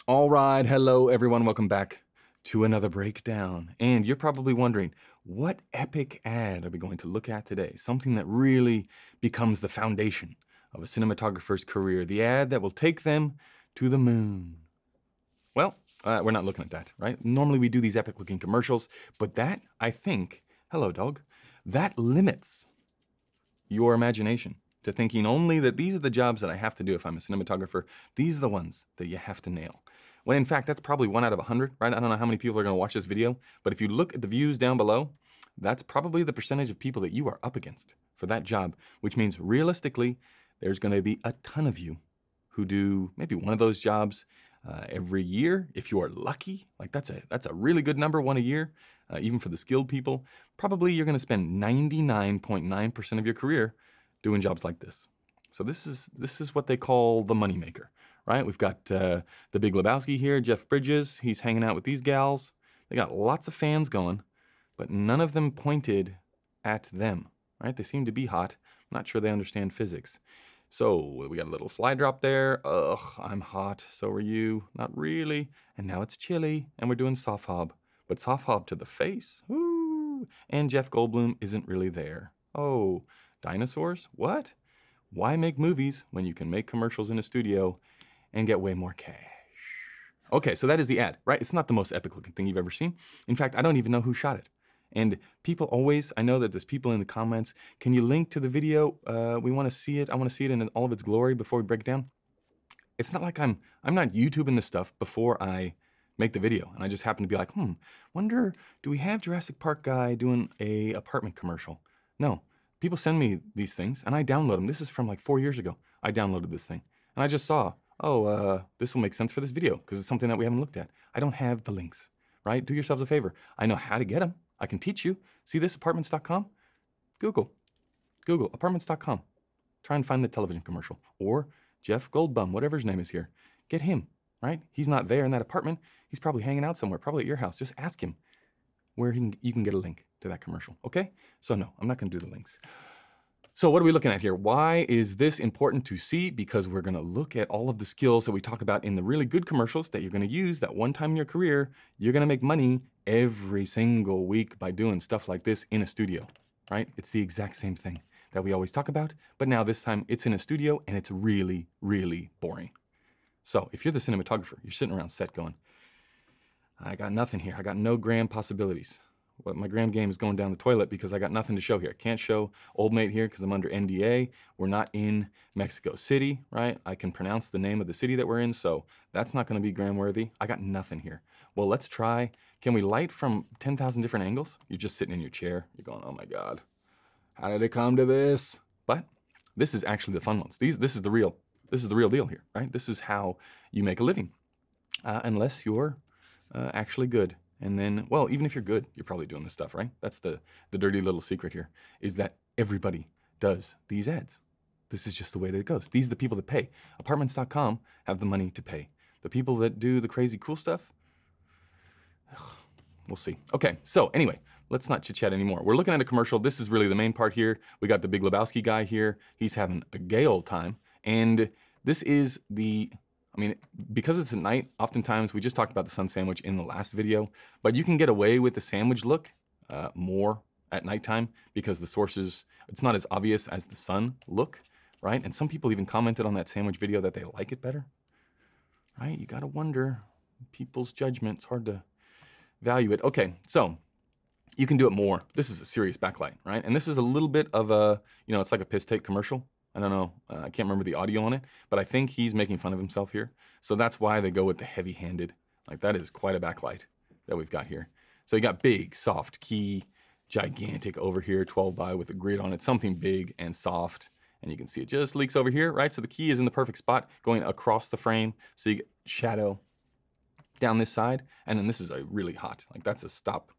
All right, hello everyone, welcome back to another breakdown. And you're probably wondering, what epic ad are we going to look at today? Something that really becomes the foundation of a cinematographer's career, the ad that will take them to the moon. Well, we're not looking at that, right? Normally we do these epic looking commercials, but that, I think, hello dog, that limits your imagination to thinking only that these are the jobs that I have to do if I'm a cinematographer. These are the ones that you have to nail. When in fact, that's probably 1 out of 100, right? I don't know how many people are gonna watch this video, but if you look at the views down below, that's probably the percentage of people that you are up against for that job, which means realistically, there's gonna be a ton of you who do maybe one of those jobs every year. If you are lucky, like that's a really good number, one a year, even for the skilled people. Probably you're gonna spend 99.9% of your career doing jobs like this. So this is what they call the moneymaker, right? We've got the Big Lebowski here, Jeff Bridges. He's hanging out with these gals. They got lots of fans going, but none of them pointed at them, right? They seem to be hot. I'm not sure they understand physics. So we got a little fly drop there. Ugh, I'm hot. So are you. Not really. And now it's chilly, and we're doing soft hob. But soft hob to the face. Ooh. And Jeff Goldblum isn't really there. Oh, dinosaurs? What? Why make movies when you can make commercials in a studio and get way more cash? Okay, so that is the ad, right? It's not the most epic looking thing you've ever seen. In fact, I don't even know who shot it. And people always, I know that there's people in the comments, can you link to the video? We want to see it. I want to see it in all of its glory before we break it down. It's not like I'm not YouTubing this stuff before I make the video. And I just happen to be like, wonder, do we have Jurassic Park guy doing a apartment commercial? No. People send me these things and I download them. This is from like 4 years ago. I downloaded this thing and I just saw, this will make sense for this video because it's something that we haven't looked at. I don't have the links, right? Do yourselves a favor. I know how to get them. I can teach you. See this, apartments.com? Google apartments.com. Try and find the television commercial or Jeff Goldblum, whatever his name is here. Get him, right? He's not there in that apartment. He's probably hanging out somewhere, probably at your house. Just ask him where you can get a link to that commercial, okay? So no, I'm not gonna do the links. So what are we looking at here? Why is this important to see? Because we're gonna look at all of the skills that we talk about in the really good commercials that you're gonna use that one time in your career. You're gonna make money every single week by doing stuff like this in a studio, right? It's the exact same thing that we always talk about, but now this time it's in a studio and it's really, really boring. So if you're the cinematographer, you're sitting around set going, I got nothing here. I got no gram possibilities. Well, my gram game is going down the toilet because I got nothing to show here. I can't show old mate here because I'm under NDA. We're not in Mexico City, right? I can pronounce the name of the city that we're in, so that's not going to be gram worthy. I got nothing here. Well, let's try. Can we light from 10,000 different angles? You're just sitting in your chair. You're going, oh my God, how did it come to this? But this is actually the fun ones. This is the real deal here, right? This is how you make a living, unless you're actually good. And then, well, even if you're good, you're probably doing this stuff, right? That's the dirty little secret here, is that everybody does these ads. This is just the way that it goes. These are the people that pay. Apartments.com have the money to pay. The people that do the crazy cool stuff, we'll see. Okay, so anyway, let's not chit-chat anymore. We're looking at a commercial. This is really the main part here. We got the Big Lebowski guy here. He's having a gay old time. And this is because it's at night, oftentimes, we just talked about the sun sandwich in the last video, but you can get away with the sandwich look more at nighttime because the sources, it's not as obvious as the sun look, right? And some people even commented on that sandwich video that they like it better, right? You gotta wonder, people's judgment, it's hard to value it. Okay, so you can do it more. This is a serious backlight, right? And this is a little bit of a, it's like a piss take commercial. I don't know, I can't remember the audio on it, but I think he's making fun of himself here. So that's why they go with the heavy-handed. Like that is quite a backlight that we've got here. So you got big, soft key, gigantic over here, 12 by with a grid on it, something big and soft. And you can see it just leaks over here, right? So the key is in the perfect spot going across the frame. So you get shadow down this side. And then this is a really hot, like that's a stop,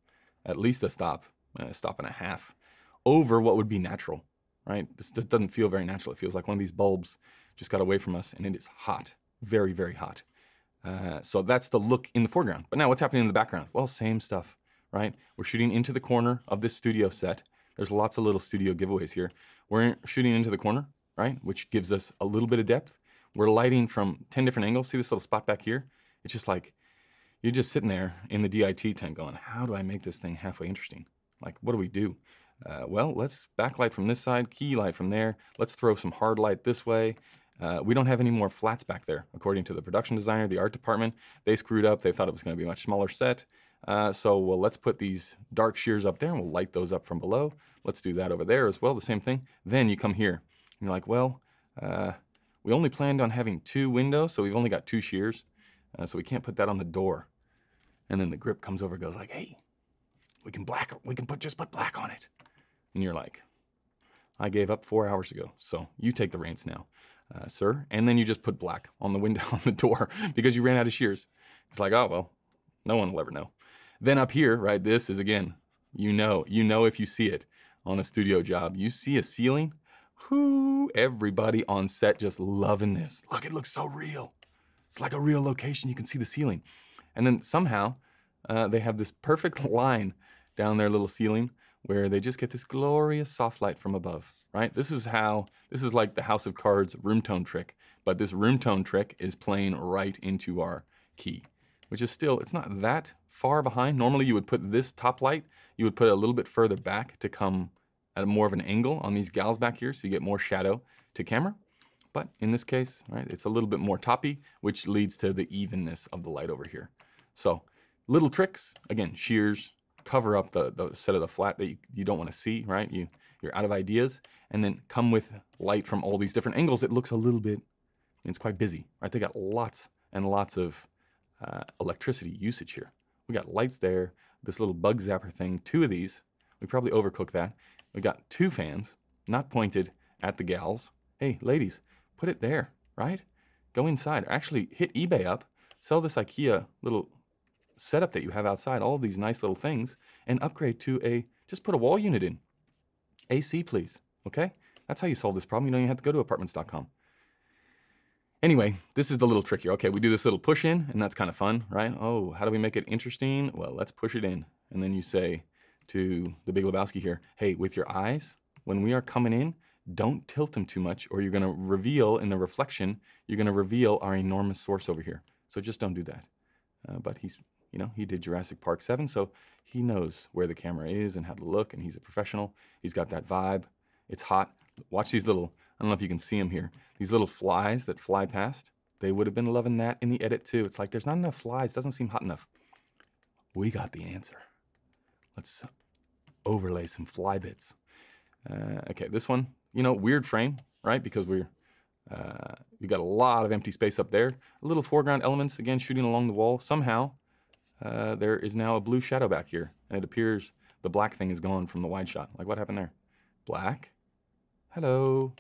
at least a stop and a half over what would be natural. Right? This doesn't feel very natural. It feels like one of these bulbs just got away from us and it is hot, very, very hot. So that's the look in the foreground. But now what's happening in the background? Well, same stuff, right? We're shooting into the corner of this studio set. There's lots of little studio giveaways here. We're shooting into the corner, right? Which gives us a little bit of depth. We're lighting from 10 different angles. See this little spot back here? It's just like, you're just sitting there in the DIT tent going, how do I make this thing halfway interesting? Like, what do we do? Well, let's backlight from this side, key light from there. Let's throw some hard light this way. We don't have any more flats back there. According to the production designer, the art department, they screwed up. They thought it was going to be a much smaller set. So, well, let's put these dark shears up there and we'll light those up from below. Let's do that over there as well, the same thing. Then you come here and you're like, well, we only planned on having 2 windows, so we've only got 2 shears. So we can't put that on the door. And then the grip comes over and goes like, hey, we can just put black on it. And you're like, I gave up 4 hours ago, so you take the reins now, sir. And then you just put black on the window, on the door, because you ran out of shears. It's like, oh, well, no one will ever know. Then up here, right, this is, again, you know if you see it on a studio job. You see a ceiling, whoo, everybody on set just loving this. Look, it looks so real. It's like a real location. You can see the ceiling. And then somehow they have this perfect line down their little ceiling where they just get this glorious soft light from above, right? This is like the House of Cards room tone trick, but this room tone trick is playing right into our key, which is still, it's not that far behind. Normally you would put this top light, you would put it a little bit further back to come at more of an angle on these gals back here so you get more shadow to camera. But in this case, right, it's a little bit more toppy, which leads to the evenness of the light over here. So little tricks, again, shears, cover up the set of the flat that you don't want to see, right? You're out of ideas, and then come with light from all these different angles. It looks a little bit, it's quite busy, right? They got lots and lots of electricity usage here. We got lights there, this little bug zapper thing, 2 of these. We probably overcooked that. We got 2 fans, not pointed at the gals. Hey, ladies, put it there, right? Go inside. Actually, hit eBay up, sell this IKEA little setup that you have outside, all of these nice little things, and upgrade to just put a wall unit in. AC, please, okay? That's how you solve this problem. You don't even have to go to apartments.com. Anyway, this is the little trick here. Okay, we do this little push in, and that's kind of fun, right? Oh, how do we make it interesting? Well, let's push it in. And then you say to the Big Lebowski here, hey, with your eyes, when we are coming in, don't tilt them too much, or you're gonna reveal in the reflection, you're gonna reveal our enormous source over here. So just don't do that. But he's, he did Jurassic Park 7, so he knows where the camera is and how to look, and he's a professional. He's got that vibe. It's hot. Watch these little, I don't know if you can see them here, these little flies that fly past. They would have been loving that in the edit too. It's like there's not enough flies, doesn't seem hot enough. We got the answer. Let's overlay some fly bits. Okay, this one, weird frame, right? Because we got a lot of empty space up there. A little foreground elements, again, shooting along the wall. Somehow, there is now a blue shadow back here, and it appears the black thing is gone from the wide shot. Like, what happened there? Black? Hello?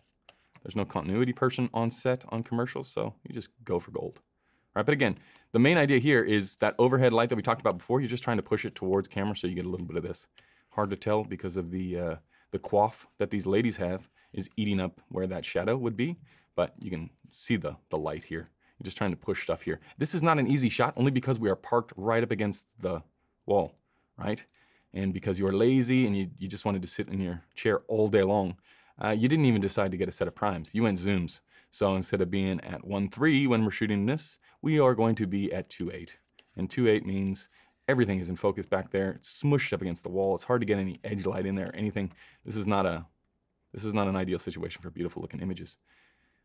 There's no continuity person on set on commercials, so you just go for gold. All right, but again, the main idea here is that overhead light that we talked about before. You're just trying to push it towards camera so you get a little bit of this. Hard to tell because of the coif that these ladies have is eating up where that shadow would be, but you can see the light here. You're just trying to push stuff here. This is not an easy shot, only because we are parked right up against the wall, right? And because you are lazy and you just wanted to sit in your chair all day long, you didn't even decide to get a set of primes. You went zooms. So instead of being at 1.3 when we're shooting this, we are going to be at 2.8. And 2.8 means everything is in focus back there. It's smushed up against the wall. It's hard to get any edge light in there, anything. This is not an ideal situation for beautiful looking images.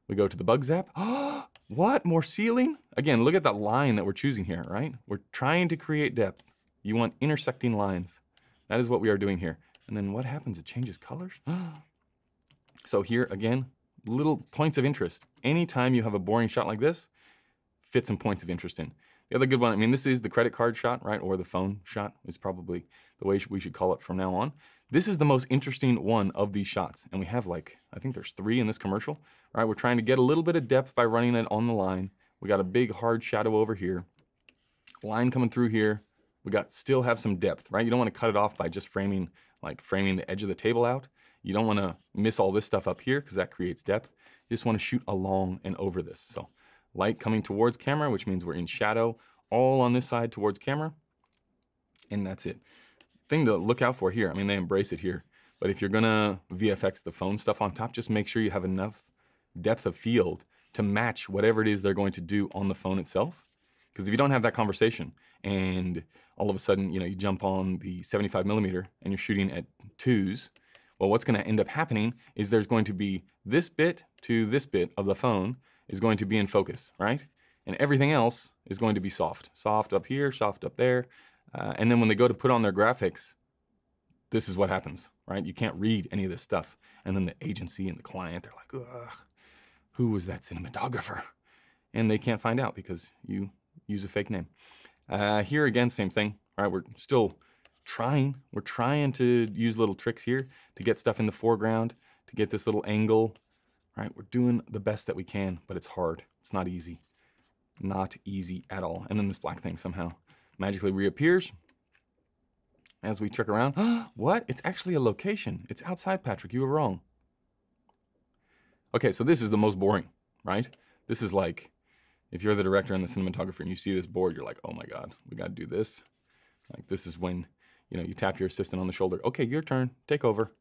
We go to the bug zap. Oh, what? More ceiling? Again, look at that line that we're choosing here, right? We're trying to create depth. You want intersecting lines. That is what we are doing here. And then what happens? It changes colors. So here, again, little points of interest. Anytime you have a boring shot like this, fit some points of interest in. The other good one, I mean, this is the credit card shot, right? Or the phone shot is probably the way we should call it from now on. This is the most interesting one of these shots. And we have like, I think there's 3 in this commercial, right? We're trying to get a little bit of depth by running it on the line. We got a big hard shadow over here. Line coming through here. We still have some depth, right? You don't want to cut it off by just framing the edge of the table out. You don't want to miss all this stuff up here because that creates depth. You just want to shoot along and over this. So light coming towards camera, which means we're in shadow all on this side towards camera. And that's it. Thing to look out for here, I mean, they embrace it here. But if you're going to VFX the phone stuff on top, just make sure you have enough depth of field to match whatever it is they're going to do on the phone itself. Because if you don't have that conversation and all of a sudden, you know, you jump on the 75 millimeter and you're shooting at 2s, well, what's going to end up happening is there's going to be this bit to this bit of the phone is going to be in focus, right? And everything else is going to be soft. Soft up here, soft up there. And then when they go to put on their graphics, this is what happens, right? You can't read any of this stuff. And then the agency and the client, they're like, ugh, who was that cinematographer? And they can't find out because you use a fake name. Here again, same thing, right? We're still trying. We're trying to use little tricks here to get stuff in the foreground, to get this little angle, right? We're doing the best that we can, but it's hard. It's not easy. Not easy at all. And then this black thing somehow magically reappears as we trick around. What? It's actually a location. It's outside, Patrick. You were wrong. Okay, so this is the most boring, right? This is like, if you're the director and the cinematographer and you see this board, you're like, oh my God, we got to do this. Like, this is when, you know, you tap your assistant on the shoulder. Okay, your turn. Take over.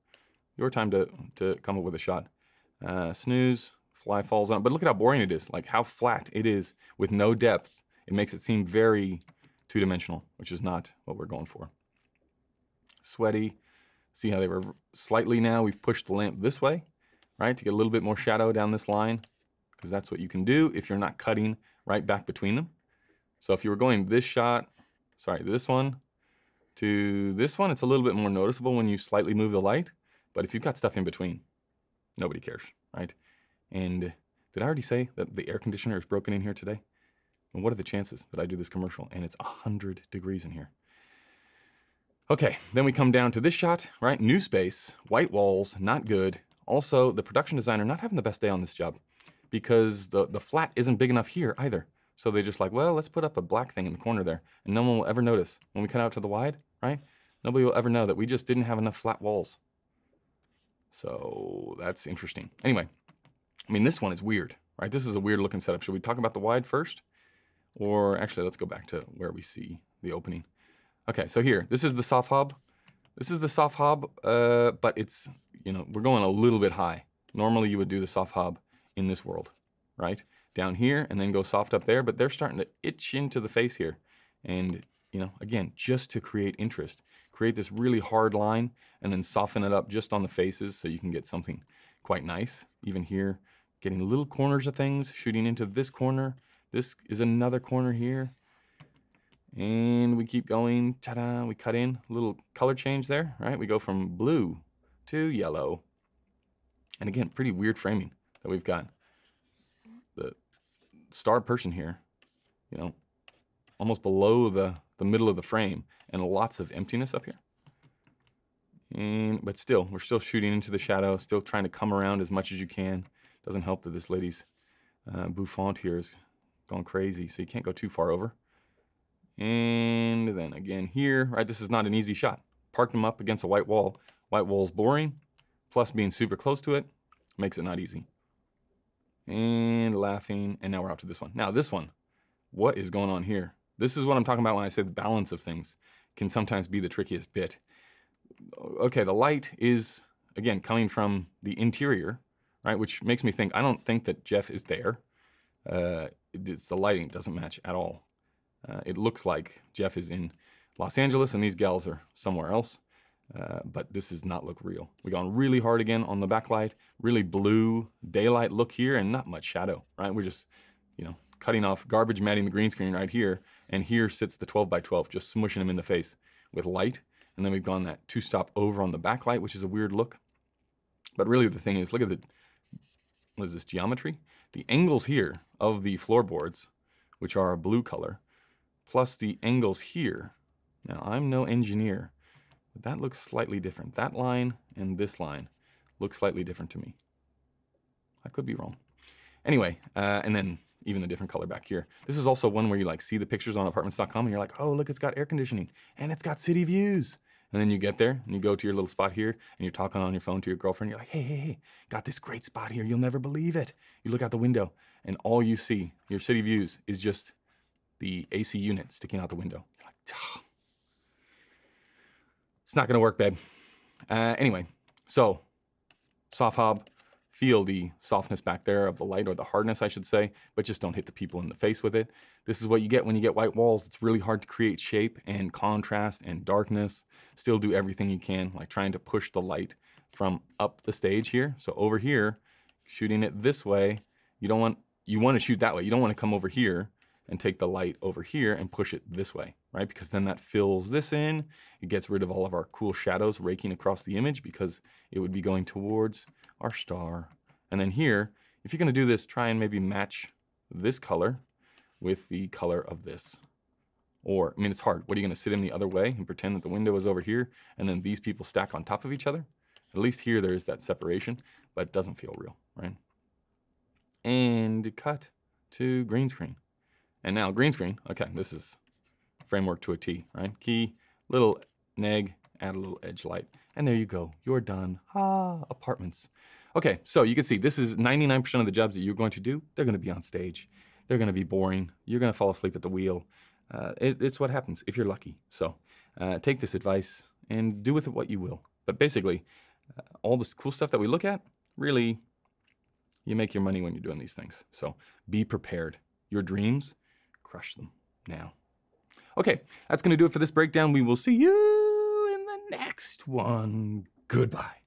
Your time to come up with a shot. Snooze. Fly falls on. But look at how boring it is. Like, how flat it is with no depth. It makes it seem very two-dimensional, which is not what we're going for. Sweaty. See how they were slightly now. We've pushed the lamp this way, right, to get a little bit more shadow down this line, because that's what you can do if you're not cutting right back between them. So if you were going this shot, sorry, this one to this one, it's a little bit more noticeable when you slightly move the light. But if you've got stuff in between, nobody cares, right? And did I already say that the air conditioner is broken in here today? And what are the chances that I do this commercial and it's 100 degrees in here? Okay, then we come down to this shot, right? New space, white walls, not good. Also, the production designer not having the best day on this job because the flat isn't big enough here either. So they're just like, well, let's put up a black thing in the corner there and no one will ever notice. When we cut out to the wide, right? Nobody will ever know that we just didn't have enough flat walls. So that's interesting. Anyway, I mean, this one is weird, right? This is a weird looking setup. Should we talk about the wide first? Or actually, let's go back to where we see the opening. Okay, so here, this is the soft hob. This is the soft hob, but it's, you know, we're going a little bit high. Normally you would do the soft hob in this world, right? Down here and then go soft up there, but they're starting to itch into the face here. And, you know, again, just to create interest. Create this really hard line and then soften it up just on the faces so you can get something quite nice. Even here, getting little corners of things, shooting into this corner. This is another corner here. And we keep going, ta-da, we cut in, a little color change there, right? We go from blue to yellow. And again, pretty weird framing that we've got. The star person here, you know, almost below the middle of the frame and lots of emptiness up here. But still, we're still shooting into the shadow, still trying to come around as much as you can. Doesn't help that this lady's bouffant here is going crazy, so you can't go too far over. And then again here, right, this is not an easy shot. Park them up against a white wall. White wall's boring, plus being super close to it makes it not easy. And laughing, and now we're out to this one. Now this one, what is going on here? This is what I'm talking about when I say the balance of things can sometimes be the trickiest bit. Okay, the light is, again, coming from the interior, right, which makes me think, I don't think that Jeff is there. It's the lighting doesn't match at all. It looks like Jeff is in Los Angeles and these gals are somewhere else, but this does not look real. We've gone really hard again on the backlight, really blue daylight look here and not much shadow, right? We're just, you know, cutting off garbage matting the green screen right here, and here sits the 12x12, just smushing him in the face with light. And then we've gone that two-stop over on the backlight, which is a weird look. But really the thing is, look at the, what is this, geometry? The angles here of the floorboards, which are a blue color, plus the angles here. Now, I'm no engineer, but that looks slightly different. That line and this line look slightly different to me. I could be wrong. Anyway, and then even the different color back here. This is also one where you like see the pictures on apartments.com and you're like, oh, look, it's got air conditioning and it's got city views. And then you get there and you go to your little spot here and you're talking on your phone to your girlfriend. You're like, hey, hey, hey, got this great spot here. You'll never believe it. You look out the window and all you see, your city views, is just the AC unit sticking out the window. You're like, oh. It's not going to work, babe. Anyway, so soft hob, feel the softness back there of the light, or the hardness, I should say, but just don't hit the people in the face with it. This is what you get when you get white walls. It's really hard to create shape and contrast and darkness. Still do everything you can, like trying to push the light from up the stage here. So over here, shooting it this way, you want to shoot that way. You don't want to come over here and take the light over here and push it this way, right? Because then that fills this in. It gets rid of all of our cool shadows raking across the image, because it would be going towards our star. And then here, if you're going to do this, try and maybe match this color with the color of this. Or, I mean, it's hard. What, are you going to sit in the other way and pretend that the window is over here and then these people stack on top of each other? At least here there is that separation, but it doesn't feel real, right? And cut to green screen. And now green screen, okay, this is framework to a T, right? Key, little neg, add a little edge light, and there you go, you're done. Apartments. Okay, so you can see this is 99% of the jobs that you're going to do, they're gonna be on stage. They're gonna be boring. You're gonna fall asleep at the wheel. It's what happens if you're lucky. So take this advice and do with it what you will. But basically, all this cool stuff that we look at, really, you make your money when you're doing these things. So be prepared. Your dreams, crush them now. Okay, that's going to do it for this breakdown. We will see you in the next one. Goodbye.